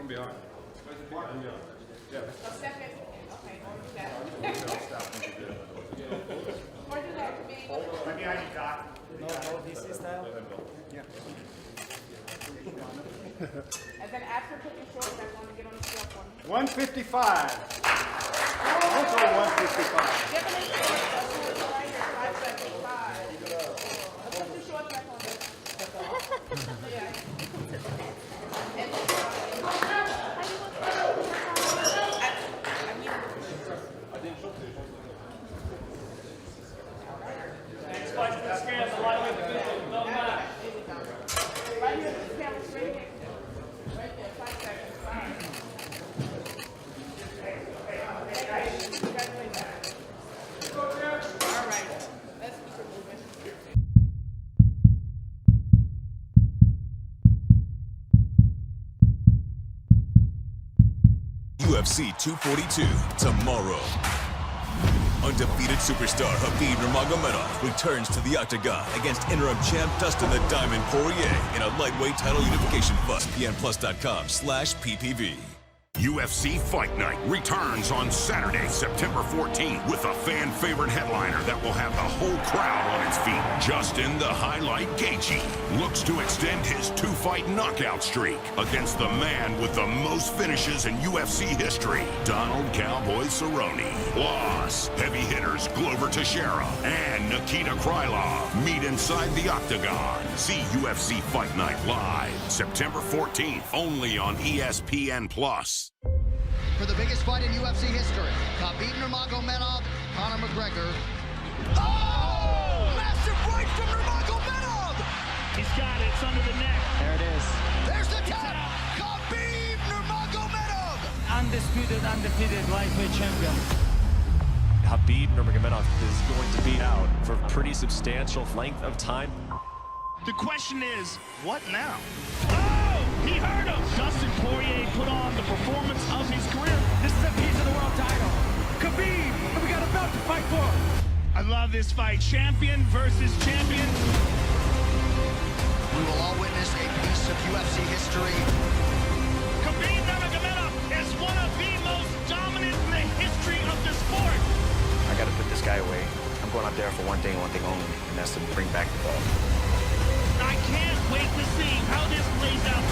From behind. Yeah. So step in. Okay, or do that. Or do that to me. Right behind you, Doc. No DC style? Yeah. And then after putting shorts, I want to get on the scale for me. 155. Also 155. Get them in shorts. That's what it's right here. 5 seconds. 5. Let's put the shorts back on there. Yeah. And right here, this camera's right here. Right there, 5 seconds. 5. Congratulations. All right, let's keep it moving. UFC 242 tomorrow. Undefeated superstar Khabib Nurmagomedov returns to the octagon against interim champ Dustin the Diamond Poirier in a lightweight title unification fight. ESPNplus.com/PPV. UFC Fight Night returns on Saturday, September 14th with a fan-favorite headliner that will have the whole crowd on its feet. Justin the Highlight Gaethje looks to extend his 2-fight knockout streak against the man with the most finishes in UFC history, Donald Cowboy Cerrone. Plus, heavy hitters Glover Teixeira and Nikita Krylov meet inside the octagon. See UFC Fight Night live September 14th only on ESPN+. For the biggest fight in UFC history, Khabib Nurmagomedov, Conor McGregor. Oh! Massive right from Nurmagomedov! He's got it. It's under the neck. There it is. There's the tap! Khabib Nurmagomedov! Undefeated lightweight champion. Khabib Nurmagomedov is going to be out for a pretty substantial length of time. The question is, what now? Oh! He hurt him! Dustin Poirier put on the performance of his career. This is a piece of the world title. Khabib, and we got a belt to fight for. I love this fight. Champion versus champion. We will all witness a piece of UFC history. Khabib Nurmagomedov is one of the most dominant in the history of the sport. I got to put this guy away. I'm going out there for one thing only, and that's to bring back the belt. I can't wait to see how this plays out.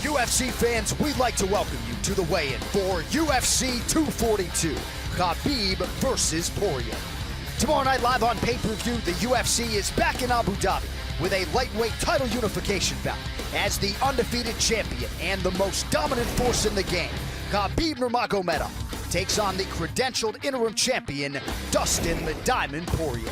UFC fans, we'd like to welcome you to the weigh-in for UFC 242, Khabib versus Poirier. Tomorrow night live on pay-per-view, the UFC is back in Abu Dhabi with a lightweight title unification bout as the undefeated champion and the most dominant force in the game. Khabib Nurmagomedov takes on the credentialed interim champion, Dustin the Diamond Poirier.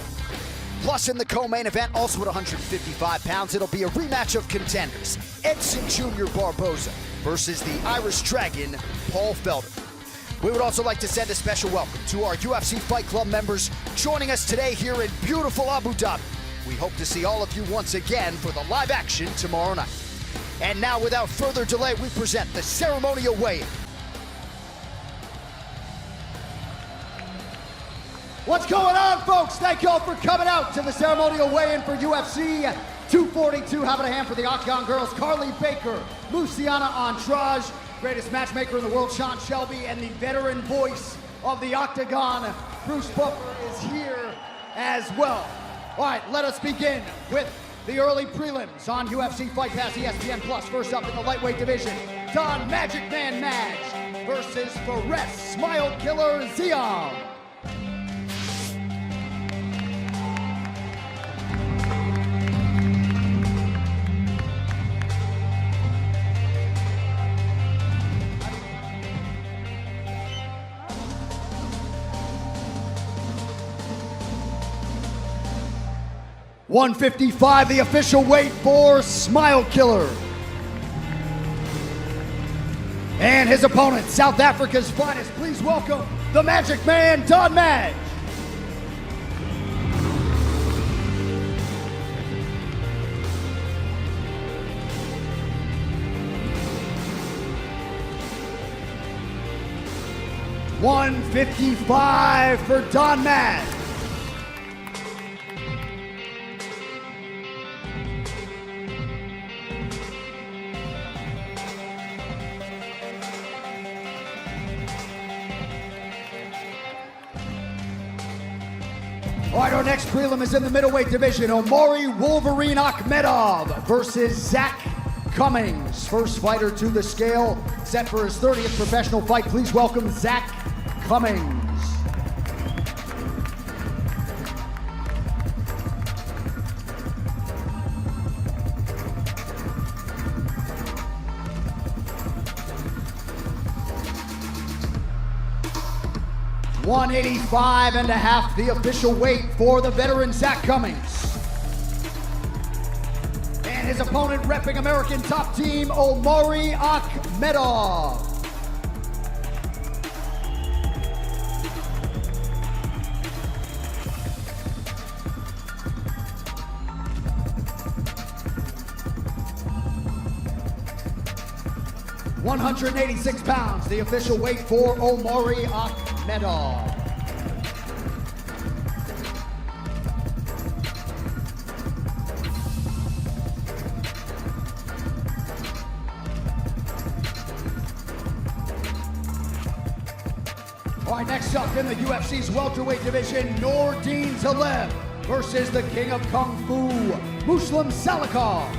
Plus in the co-main event, also at 155 pounds, it'll be a rematch of contenders. Edson Jr. Barboza versus the Irish Dragon, Paul Felder. We would also like to send a special welcome to our UFC Fight Club members joining us today here in beautiful Abu Dhabi. We hope to see all of you once again for the live action tomorrow night. And now, without further delay, we present the ceremonial weigh-in. What's going on, folks? Thank you all for coming out to the ceremonial weigh-in for UFC 242. Having a hand for the Octagon girls, Carly Baker, Luciana Andrade, greatest matchmaker in the world, Sean Shelby, and the veteran voice of the Octagon, Bruce Buffer, is here as well. All right, let us begin with the early prelims on UFC Fight Pass ESPN+. First up in the lightweight division, Don Magic Man Madge versus Fares Smile Killer Zion. $155, the official weight for Smile Killer. And his opponent, South Africa's finest. Please welcome the Magic Man, Don Madge. $155 for Don Madge. All right, our next prelim is in the middleweight division. Omari Wolverine Akhmedov versus Zach Cummings. First fighter to the scale, set for his 30th professional fight. Please welcome Zach Cummings. $185.5, the official weight for the veteran Zach Cummings. And his opponent repping American Top Team, Omari Akhmedov. £186, the official weight for Omari Akhmedov. All right, next up in the UFC's welterweight division, Nordine Taleb versus the King of Kung Fu, Muslim Salikov.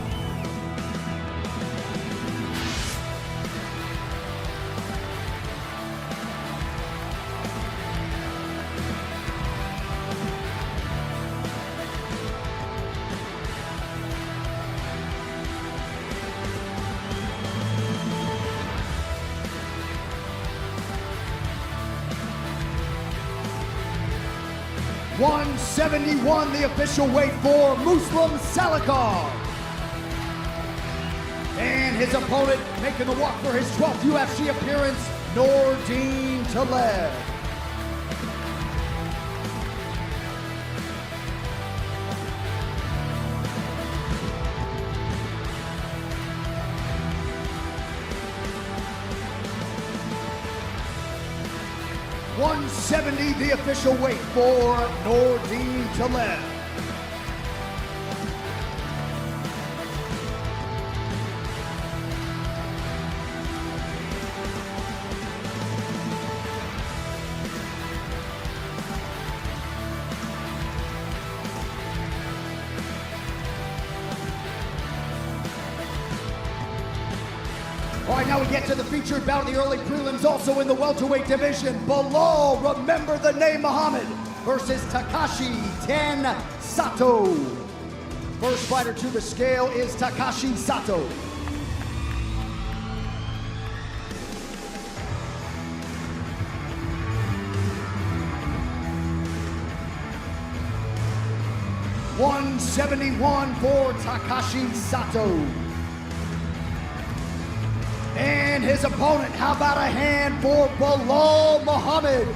$171, the official weight for Muslim Salikov. And his opponent making the walk for his 12th UFC appearance, Nordine Taleb. $170, the official weight for Nordine Taleb. All right, now we get to the featured bout of the early prelims, also in the welterweight division. Bilal, remember the name Muhammad, versus Takashi 10 Sato. First fighter to the scale is Takashi Sato. $171 for Takashi Sato. And his opponent, how about a hand for Bilal Muhammad?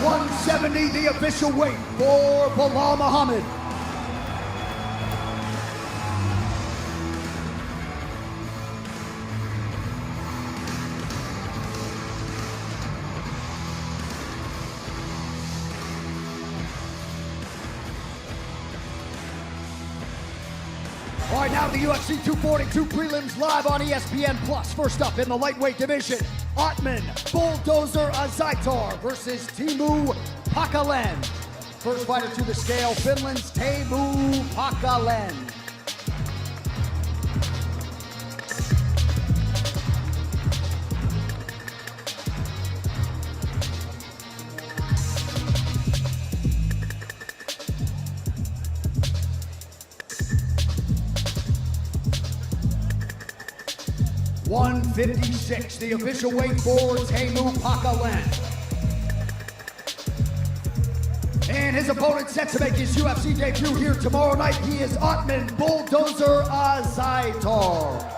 $170, the official weight for Bilal Muhammad. All right, now the UFC 242 prelims live on ESPN+. First up in the lightweight division, Otman Bulldozer Azaitar versus Teemu Packalén. First fighter to the scale, Finland's Teemu Packalén. $156, the official weight for Teemu Packalén. And his opponent set to make his UFC debut here tomorrow night. He is Otman Bulldozer Azaitar.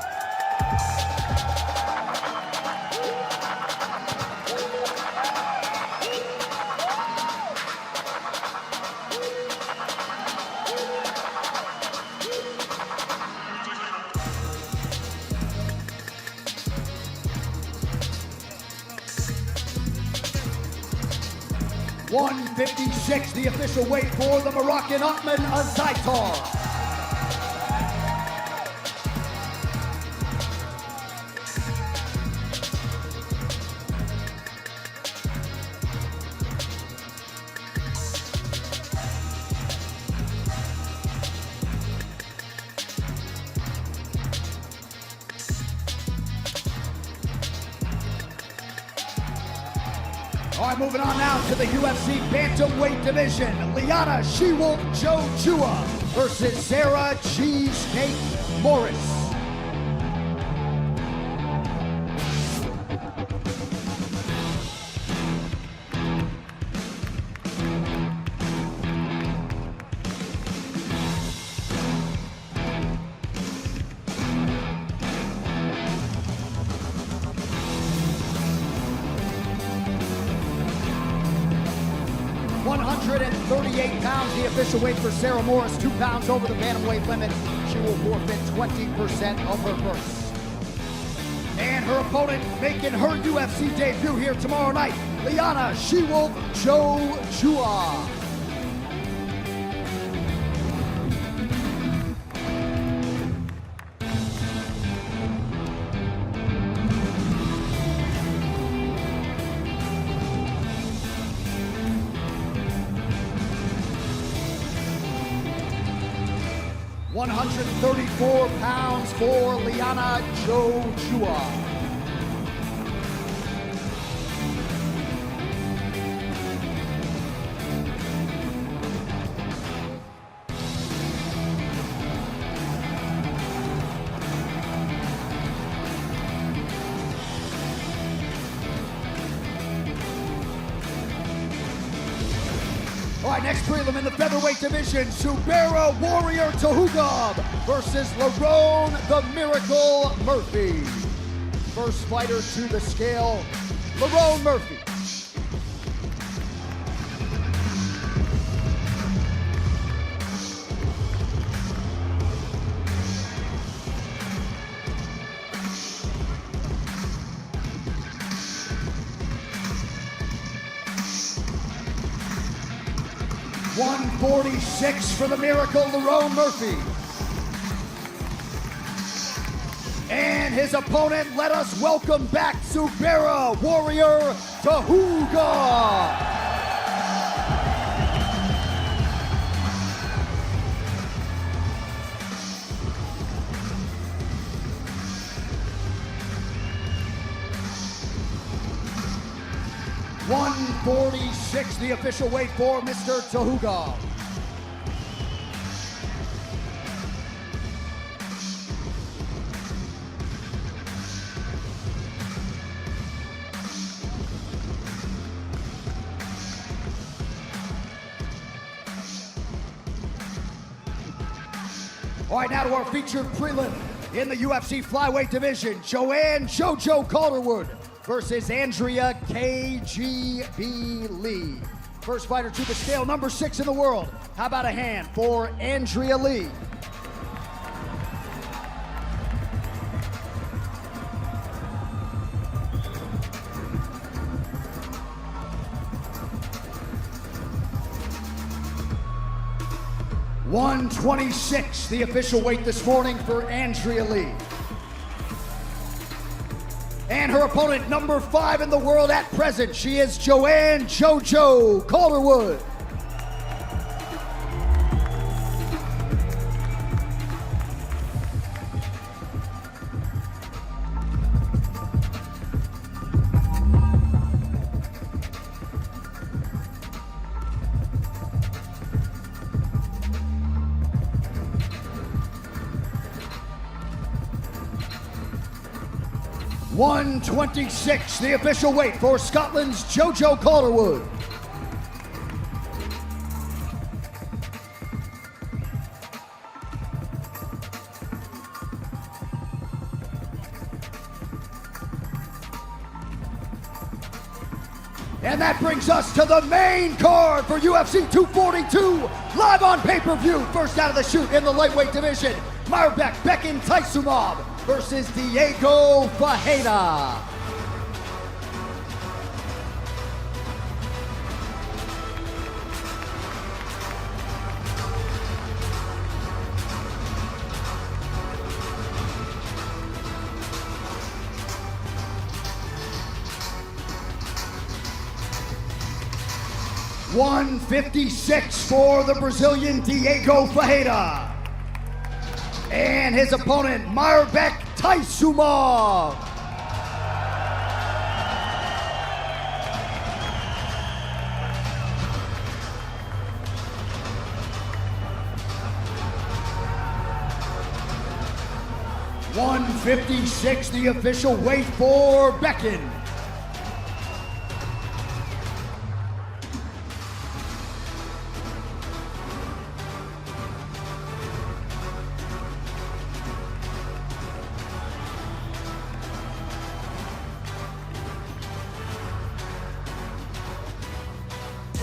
156, the official weight for the Moroccan Otman Azaitar. All right, moving on now to the UFC Bantamweight division. Liana She-Wolf Jojua versus Sarah Cheesecake Morris. £138, the official weight for Sarah Morris, 2 pounds over the bantamweight limit. She will forfeit 20% of her purse. And her opponent making her UFC debut here tomorrow night, Liana She-Wolf Jojua. £134 for Liana Jojua. All right, next prelim in the featherweight division, Subera Warrior Tahugov versus Lerone the Miracle Murphy. First fighter to the scale, Lerone Murphy. $146 for the Miracle, Lerone Murphy. And his opponent, let us welcome back Subera Warrior Tahugov. $146, the official weight for Mr. Tahugov. All right, now to our featured prelim in the UFC flyweight division, Joanne JoJo Calderwood versus Andrea KGB Lee. First fighter to the scale, number 6 in the world. How about a hand for Andrea Lee? $126, the official weight this morning for Andrea Lee. And her opponent, number 5 in the world at present, she is Joanne JoJo Calderwood. $126, the official weight for Scotland's JoJo Calderwood. And that brings us to the main card for UFC 242, live on pay-per-view. First out of the chute in the lightweight division, Mairbek Bekin TAISUMOV versus Diego Ferreira. 156 for the Brazilian Diego Ferreira. And his opponent, Mairbek TAISUMOV. $156, the official weight for Becken.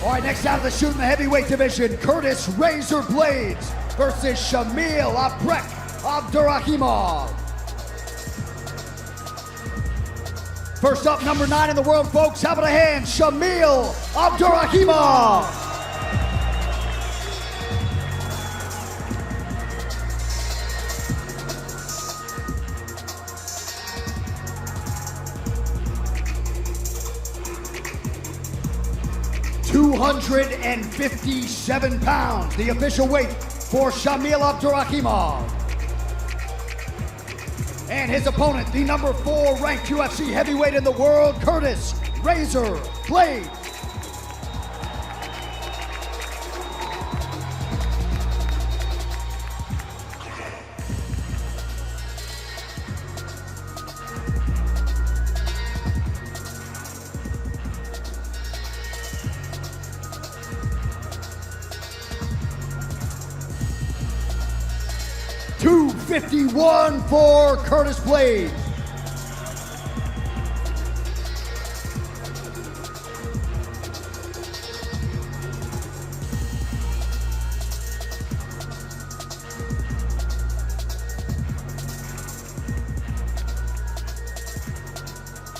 All right, next out of the shoot in the heavyweight division, Curtis Razor Blades versus Shamil ABDURAKHIMOV. First up, number 9 in the world, folks. How about a hand, Shamil ABDURAKHIMOV. £257, the official weight for Shamil ABDURAKHIMOV. And his opponent, the number 4 ranked UFC heavyweight in the world, Curtis Razor Blades. $251 for Curtis Blades.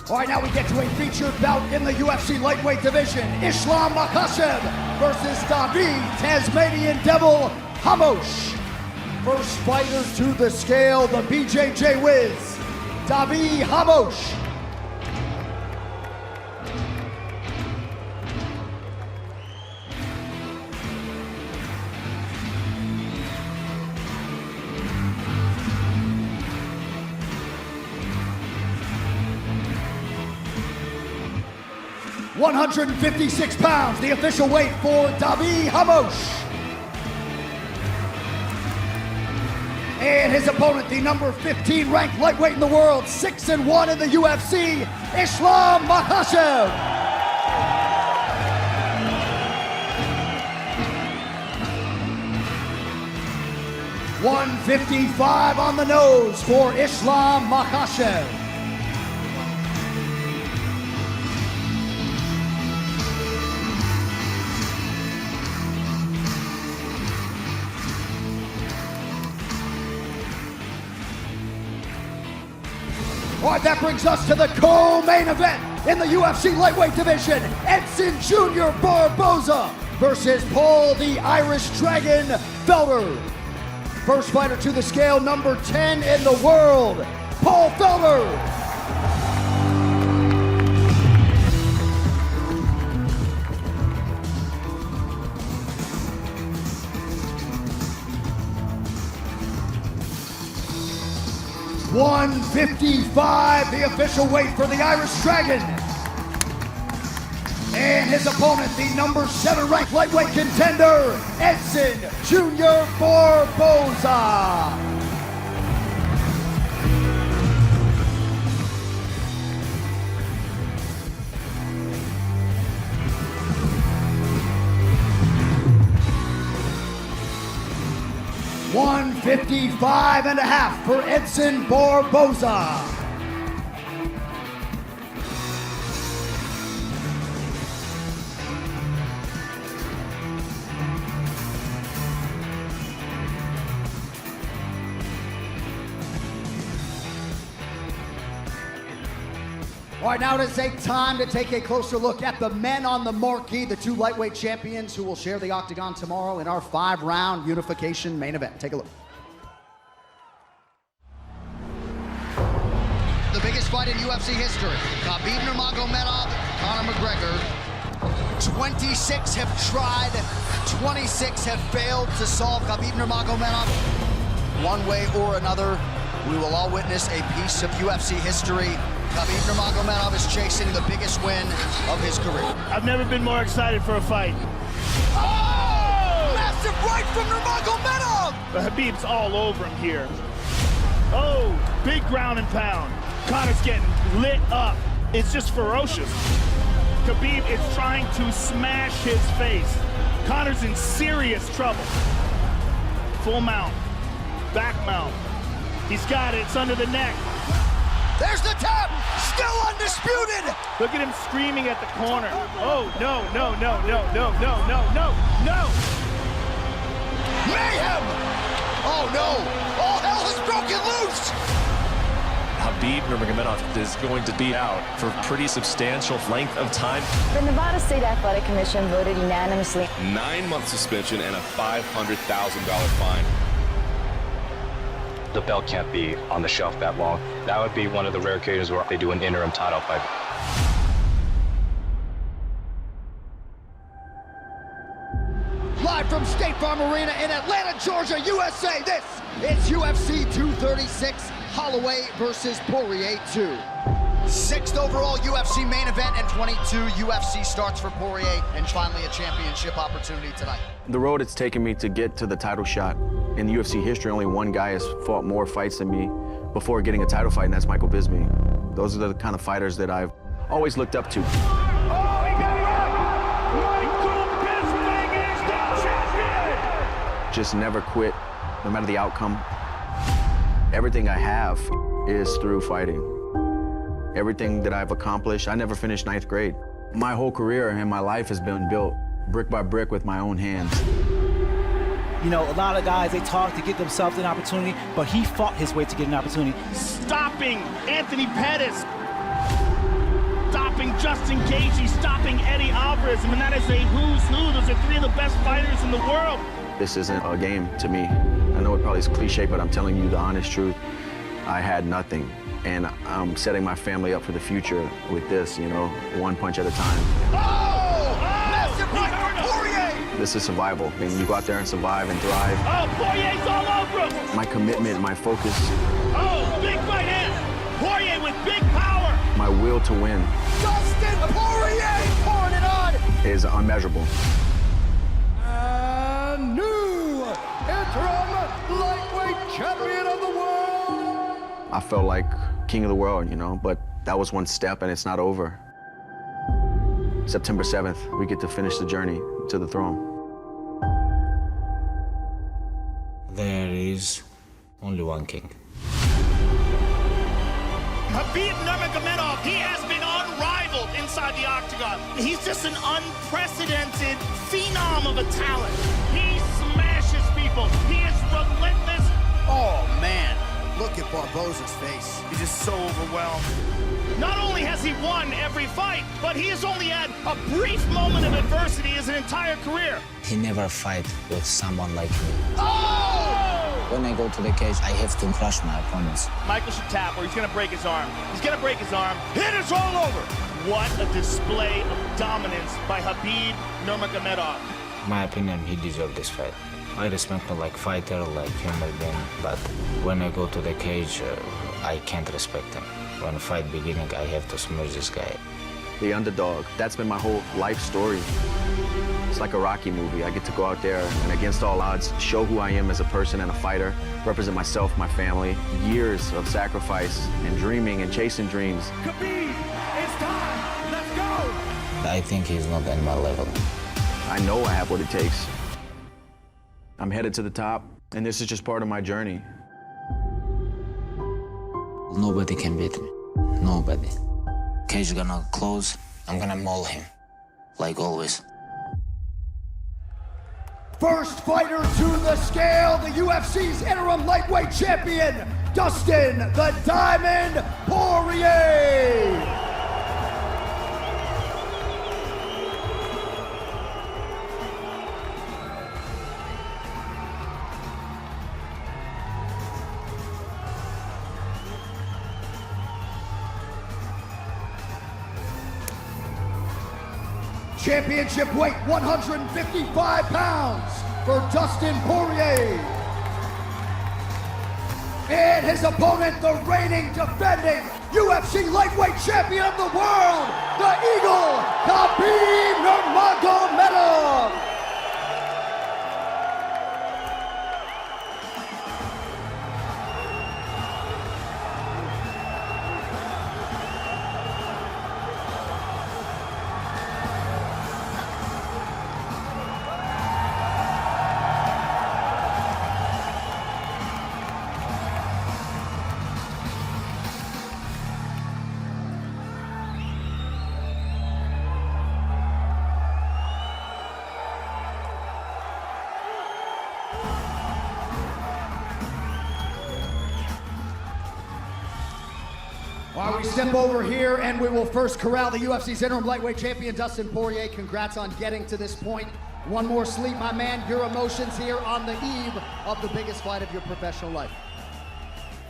All right, now we get to a featured bout in the UFC lightweight division. Islam Makhachev versus David Tasmanian Devil Ramos. First fighter to the scale, the BJJ Wiz, David Ramos. £156, the official weight for David Ramos. And his opponent, the number 15 ranked lightweight in the world, 6-1 in the UFC, Islam Makhachev. $155 on the nose for Islam Makhachev. All right, that brings us to the co-main event in the UFC lightweight division. Edson Jr. Barboza versus Paul the Irish Dragon Felder. First fighter to the scale, number 10 in the world, Paul Felder. $155, the official weight for the Irish Dragon. And his opponent, the number 7 ranked lightweight contender, Edson Jr. Barboza. $155.5 for Edson Barboza. All right, now it is time to take a closer look at the men on the marquee, the 2 lightweight champions who will share the octagon tomorrow in our 5-round unification main event. Take a look. The biggest fight in UFC history. Khabib Nurmagomedov, Conor McGregor. 26 have tried, 26 have failed to solve Khabib Nurmagomedov. One way or another, we will all witness a piece of UFC history. Khabib Nurmagomedov is chasing the biggest win of his career. I've never been more excited for a fight. Oh! Massive right from Nurmagomedov! But Khabib's all over him here. Oh, big ground and pound. Conor's getting lit up. It's just ferocious. Khabib is trying to smash his face. Conor's in serious trouble. Full mount, back mount. He's got it, it's under the neck. There's the tap, still undisputed. Look at him screaming at the corner. Oh, no, no, no, no, no, no, no, no, no. Mayhem! Oh no, all hell has broken loose. Khabib Nurmagomedov is going to be out for a pretty substantial length of time. The Nevada State Athletic Commission voted unanimously. 9-month suspension and a $500,000 fine. The belt can't be on the shelf that long. That would be one of the rare occasions where they do an interim title fight. Live from State Farm Arena in Atlanta, Georgia, USA, this is UFC 236, Holloway versus Poirier 2. 6th overall UFC main event and 22 UFC starts for Poirier, and finally a championship opportunity tonight. The road it's taken me to get to the title shot. In the UFC history, only one guy has fought more fights than me before getting a title fight, and that's Michael Bisping. Those are the kind of fighters that I've always looked up to. Oh, he got it up! Michael Bisping is the champion! Just never quit, no matter the outcome. Everything I have is through fighting. Everything that I've accomplished, I never finished 9th grade. My whole career and my life has been built brick by brick with my own hands. You know, a lot of guys, they talk to get themselves an opportunity, but he fought his way to get an opportunity. Stopping Anthony Pettis. Stopping Justin Gaethje, stopping Eddie Alvarez. I mean, that is a who's who. Those are 3 of the best fighters in the world. This isn't a game to me. I know it probably is cliche, but I'm telling you the honest truth. I had nothing, and I'm setting my family up for the future with this, you know, one punch at a time. Oh! Massive right from Poirier! This is survival. I mean, you go out there and survive and thrive. Oh, Poirier's all over him! My commitment, my focus. Oh, big right hand! Poirier with big power! My will to win. Dustin Poirier pouring it on! Is unmeasurable. And new interim lightweight champion of the world! I felt like king of the world, you know, but that was one step and it's not over. September 7th, we get to finish the journey to the throne. There is only one king. Khabib Nurmagomedov, he has been unrivaled inside the octagon. He's just an unprecedented phenom of a talent. He smashes people. He is relentless. Oh, man. Look at Barboza's face. He's just so overwhelmed. Not only has he won every fight, but he has only had a brief moment of adversity his entire career. He never fight with someone like me. Oh! When I go to the cage, I have to crush my opponents. Michael should tap or he's gonna break his arm. He's gonna break his arm. Hitters all over! What a display of dominance by Khabib Nurmagomedov. In my opinion, he deserved this fight. I respect him like fighter, like human being, but when I go to the cage, I can't respect him. When the fight beginning, I have to smash this guy. The underdog, that's been my whole life story. It's like a Rocky movie. I get to go out there and against all odds, show who I am as a person and a fighter, represent myself, my family. Years of sacrifice and dreaming and chasing dreams. Khabib, it's time. Let's go. I think he's not at my level. I know I have what it takes. I'm headed to the top, and this is just part of my journey. Nobody can beat me. Nobody. Cage gonna close, I'm gonna maul him. Like always. First fighter to the scale, the UFC's interim lightweight champion, Dustin the Diamond Poirier! Championship weight 155 pounds for Dustin Poirier. And his opponent, the reigning, defending UFC lightweight champion of the world, the Eagle, Khabib Nurmagomedov. While we step over here and we will first corral the UFC's interim lightweight champion, Dustin Poirier. Congrats on getting to this point. One more sleep, my man. Your emotions here on the eve of the biggest fight of your professional life.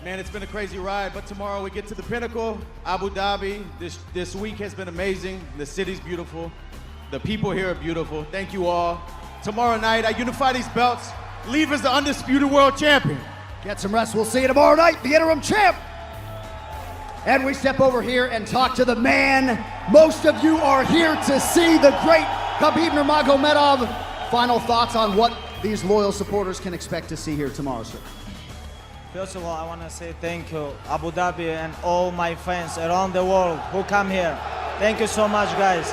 Man, it's been a crazy ride, but tomorrow we get to the pinnacle, Abu Dhabi. This week has been amazing. The city's beautiful. The people here are beautiful. Thank you all. Tomorrow night, I unify these belts, leave as the undisputed world champion. Get some rest. We'll see you tomorrow night, the interim champ. And we step over here and talk to the man most of you are here to see, the great Khabib Nurmagomedov. Final thoughts on what these loyal supporters can expect to see here tomorrow, sir. First of all, I want to say thank you, Abu Dhabi, and all my fans around the world who come here. Thank you so much, guys.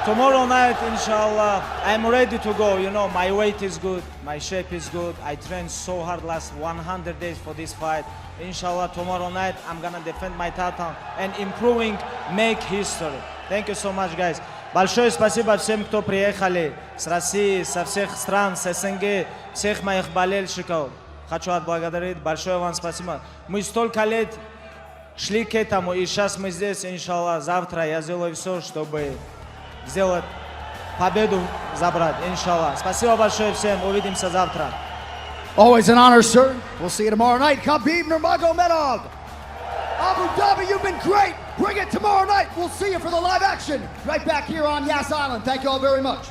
Tomorrow night, inshallah, I'm ready to go. You know, my weight is good, my shape is good. I trained so hard last 100 days for this fight. Inshallah, tomorrow night, I'm gonna defend my title and improving, make history. Thank you so much, guys. Большое спасибо всем, кто приехали с России, со всех стран, с СНГ, всех моих болельщиков. Хочу отблагодарить. Большое вам спасибо. Мы столько лет шли к этому, и сейчас мы здесь, иншаллах. Завтра я сделаю все, чтобы сделать победу, забрать, иншаллах. Спасибо большое всем. Увидимся завтра. Always an honor, sir. We'll see you tomorrow night. Khabib Nurmagomedov. Abu Dhabi, you've been great. Bring it tomorrow night. We'll see you for the live action right back here on Yas Island. Thank you all very much.